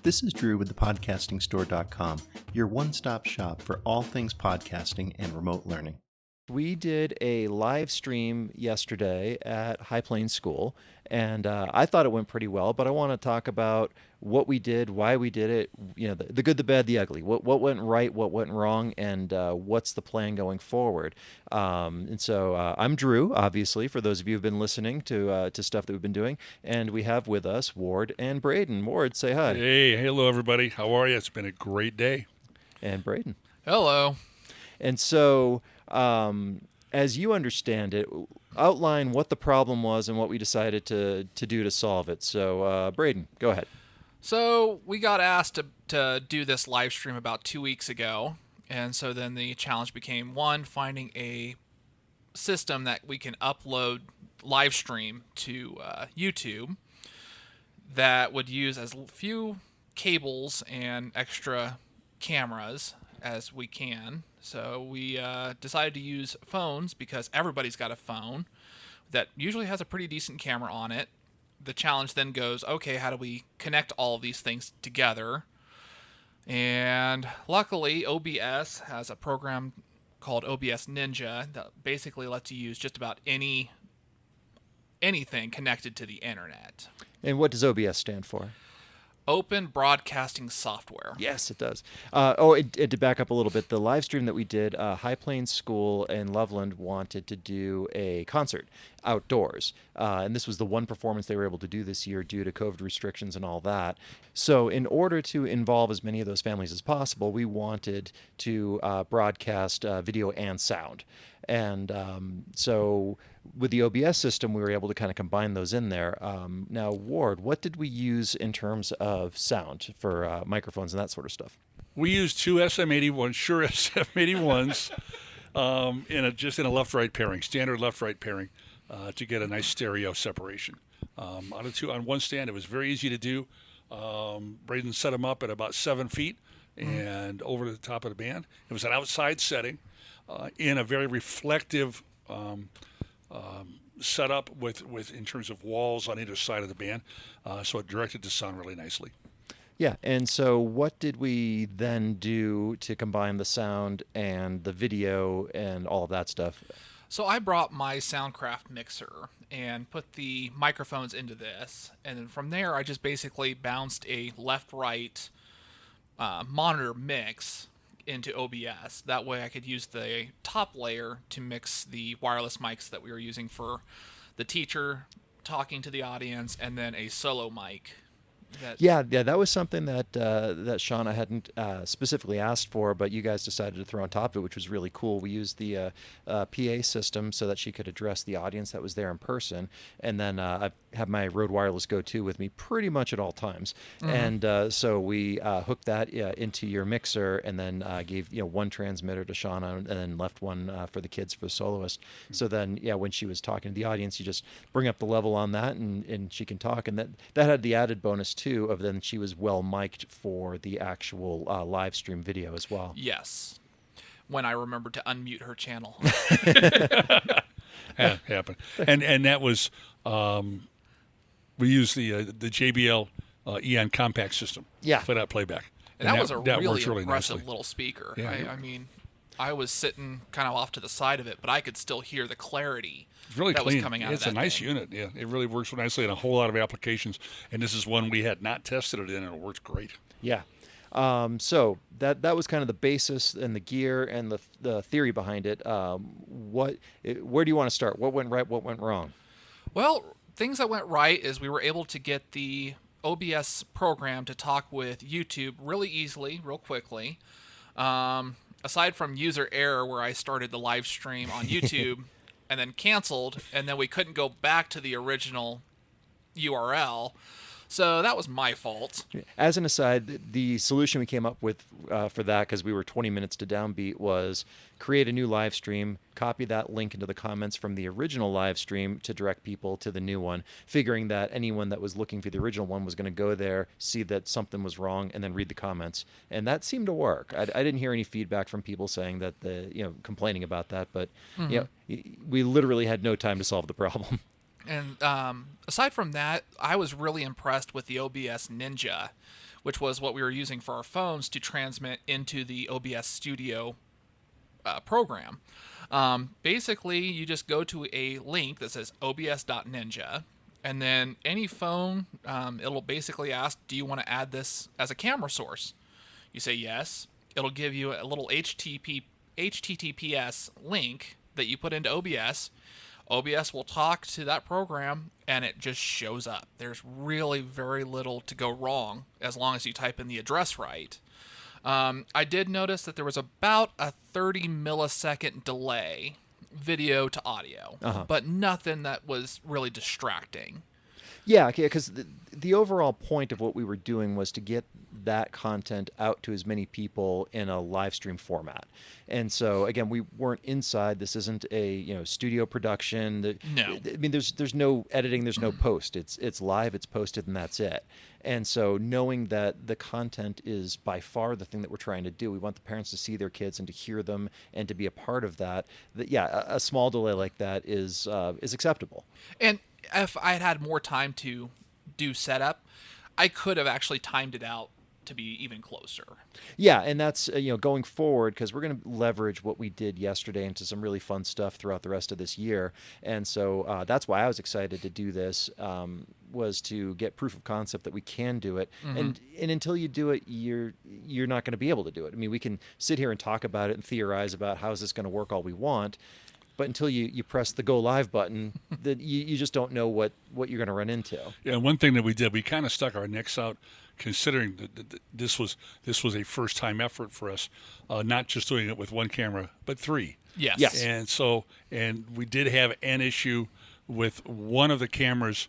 This is Drew with thepodcastingstore.com, your one-stop shop for all things podcasting and remote learning. We did a live stream yesterday at High Plains School, and I thought it went pretty well, but I want to talk about what we did, why we did it, the good, the bad, the ugly, what went right, what went wrong, and what's the plan going forward. And so I'm Drew, obviously, for those of you who've been listening to stuff that we've been doing, and we have with us Ward and Braden. Ward, say hi. Hey, hello everybody. How are you? It's been a great day. And Braden. Hello. And so, as you understand it, outline what the problem was and what we decided to do to solve it. So, Braden, go ahead. So we got asked to do this live stream about 2 weeks ago, and so then the challenge became, one, finding a system that we can upload live stream to YouTube that would use as few cables and extra cameras as we can. So we decided to use phones because everybody's got a phone that usually has a pretty decent camera on it. The challenge then goes, okay, how do we connect all of these things together? And luckily, OBS has a program called OBS Ninja that basically lets you use just about anything connected to the internet. And what does OBS stand for? Open Broadcasting Software. Yes, it does. To back up a little bit, the live stream that we did, High Plains School in Loveland wanted to do a concert outdoors. And this was the one performance they were able to do this year due to COVID restrictions and all that. So in order to involve as many of those families as possible, we wanted to broadcast video and sound. And so with the OBS system, we were able to kind of combine those in there. Now, Ward, what did we use in terms of sound for microphones and that sort of stuff? We used two SM81, Shure SM81s, in a left-right pairing, standard left-right pairing, to get a nice stereo separation. Out of two on one stand, it was very easy to do. Braden set them up at about 7 feet and over to the top of the band. It was an outside setting in a very reflective setup with in terms of walls on either side of the band, so it directed the sound really nicely. Yeah, and so what did we then do to combine the sound and the video and all of that stuff? So I brought my Soundcraft mixer and put the microphones into this, and then from there I just basically bounced a left-right monitor mix into OBS. That way I could use the top layer to mix the wireless mics that we were using for the teacher talking to the audience, and then a solo mic. Yeah, that was something that Shauna hadn't specifically asked for, but you guys decided to throw on top of it, which was really cool. We used the PA system so that she could address the audience that was there in person, and then I have my Rode Wireless Go 2 with me pretty much at all times, and so we hooked that into your mixer, and then gave one transmitter to Shauna, and then left one for the kids, for the soloist. So then when she was talking to the audience, you just bring up the level on that, and she can talk, and that had the added bonus too of then she was well mic'd for the actual live stream video as well. Yes, when I remembered to unmute her channel. Happened, and that was we used the JBL Eon compact system. For that playback. And that was a really impressive nicely. little speaker. Yeah. I mean, I was sitting kind of off to the side of it, but I could still hear the clarity. It's really that clean. Was coming out It's of that a nice thing. unit. Yeah, it really works nicely in a whole lot of applications. And this is one we had not tested it in, and it works great. Yeah. So that was kind of the basis and the gear and the theory behind it. Where do you want to start? What went right? What went wrong? Well, things that went right is we were able to get the OBS program to talk with YouTube really easily, real quickly. Aside from user error where I started the live stream on YouTube and then canceled, and then we couldn't go back to the original URL. So that was my fault. As an aside, the solution we came up with for that, because we were 20 minutes to downbeat, was create a new live stream, copy that link into the comments from the original live stream to direct people to the new one, figuring that anyone that was looking for the original one was going to go there, see that something was wrong, and then read the comments. And that seemed to work. I didn't hear any feedback from people saying that complaining about that, but we literally had no time to solve the problem. And aside from that, I was really impressed with the OBS Ninja, which was what we were using for our phones to transmit into the OBS Studio program. Basically, you just go to a link that says obs.ninja, and then any phone, it'll basically ask, do you want to add this as a camera source? You say yes. It'll give you a little HTTPS link that you put into OBS. OBS will talk to that program, and it just shows up. There's really very little to go wrong as long as you type in the address right. I did notice that there was about a 30 millisecond delay video to audio, but nothing that was really distracting. Yeah, because the overall point of what we were doing was to get that content out to as many people in a live stream format. And so, again, we weren't inside. This isn't a studio production. No. I mean, there's no editing, there's no post. It's live, it's posted, and that's it. And so knowing that the content is by far the thing that we're trying to do, we want the parents to see their kids and to hear them and to be a part of that. A small delay like that is acceptable. And if I had more time to do setup, I could have actually timed it out to be even closer. Yeah, and that's going forward, because we're going to leverage what we did yesterday into some really fun stuff throughout the rest of this year. And so that's why I was excited to do this, was to get proof of concept that we can do it. And until you do it, you're not going to be able to do it. I mean, we can sit here and talk about it and theorize about how is this going to work all we want. But until you press the go live button, that you just don't know what you're going to run into. Yeah, one thing that we did, we kind of stuck our necks out, considering that this was a first time effort for us, not just doing it with one camera, but three. Yes. And we did have an issue with one of the cameras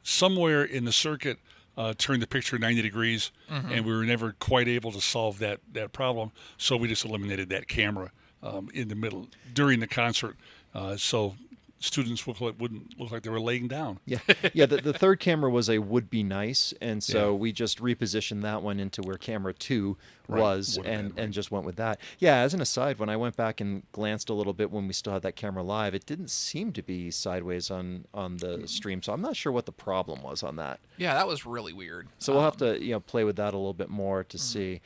somewhere in the circuit turned the picture 90 degrees, and we were never quite able to solve that problem. So we just eliminated that camera in the middle during the concert, so students wouldn't look like they were laying down. Yeah. The third camera was a would be nice, and so we just repositioned that one into where camera 2 was, and just went with that. Yeah, as an aside, when I went back and glanced a little bit when we still had that camera live, it didn't seem to be sideways on the stream, so I'm not sure what the problem was on that. Yeah, that was really weird. So we'll have to play with that a little bit more to see.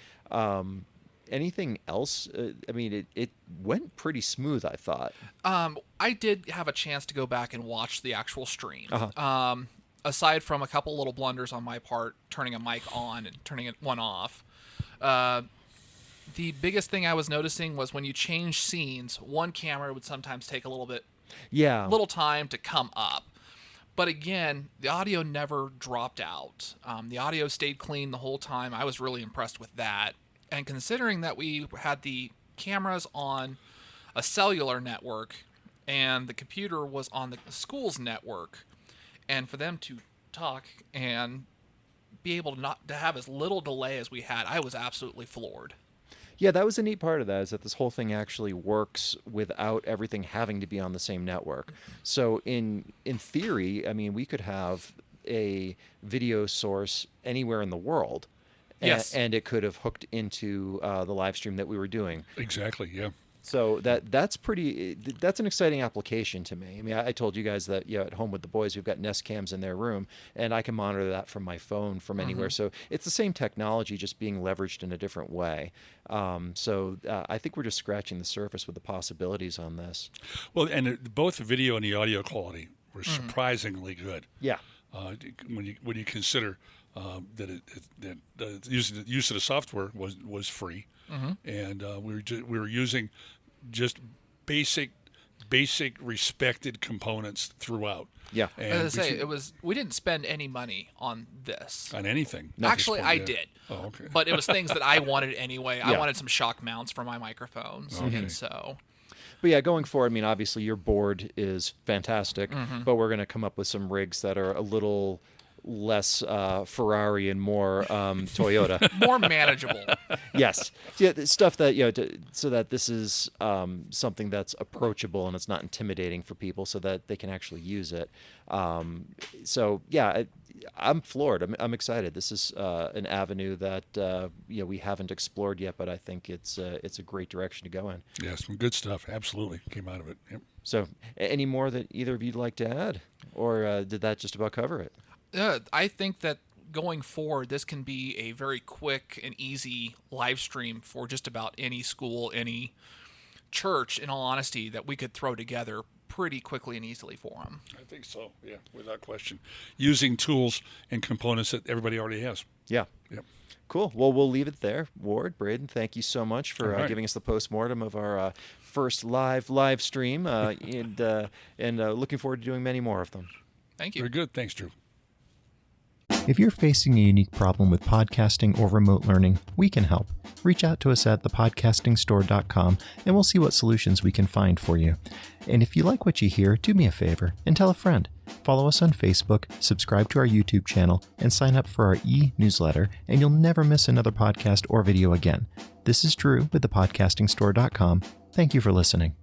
Anything else? I mean, it went pretty smooth, I thought. I did have a chance to go back and watch the actual stream. Aside from a couple little blunders on my part, turning a mic on and turning one off, the biggest thing I was noticing was when you change scenes, one camera would sometimes take a little time to come up. But again, the audio never dropped out. The audio stayed clean the whole time. I was really impressed with that. And considering that we had the cameras on a cellular network and the computer was on the school's network, and for them to talk and be able to have as little delay as we had, I was absolutely floored. Yeah, that was a neat part of that, is that this whole thing actually works without everything having to be on the same network. So in theory, I mean, we could have a video source anywhere in the world. Yes. And it could have hooked into the live stream that we were doing. Exactly, yeah. So that's an exciting application to me. I mean, I told you guys that at home with the boys, we've got Nest cams in their room, and I can monitor that from my phone from anywhere. So it's the same technology, just being leveraged in a different way. So I think we're just scratching the surface with the possibilities on this. Well, and both the video and the audio quality were surprisingly good. Yeah. When you consider that the use of the software was free, and we were using just basic respected components throughout. Yeah, and as I say, we didn't spend any money on this. On anything. Actually, I did. Oh, okay. But it was things that I wanted anyway. Yeah. I wanted some shock mounts for my microphones, and so. But yeah, going forward, I mean, obviously your board is fantastic, but we're going to come up with some rigs that are a little less Ferrari and more Toyota. More manageable. Yes. Yeah, stuff that, so that this is something that's approachable and it's not intimidating for people, so that they can actually use it. So yeah, I'm floored. I'm excited. This is an avenue that we haven't explored yet, but I think it's a great direction to go in. Yeah, some good stuff. Absolutely came out of it. Yep. So, any more that either of you'd like to add, or did that just about cover it? I think that going forward, this can be a very quick and easy live stream for just about any school, any church, in all honesty, that we could throw together pretty quickly and easily for them. I think so, yeah, without question. Using tools and components that everybody already has. Yeah. Yep. Cool. Well, we'll leave it there. Ward, Braden, thank you so much for All right. giving us the postmortem of our first live stream, and looking forward to doing many more of them. Thank you. Very good. Thanks, Drew. If you're facing a unique problem with podcasting or remote learning, we can help. Reach out to us at thepodcastingstore.com and we'll see what solutions we can find for you. And if you like what you hear, do me a favor and tell a friend. Follow us on Facebook, subscribe to our YouTube channel, and sign up for our e-newsletter, and you'll never miss another podcast or video again. This is Drew with thepodcastingstore.com. Thank you for listening.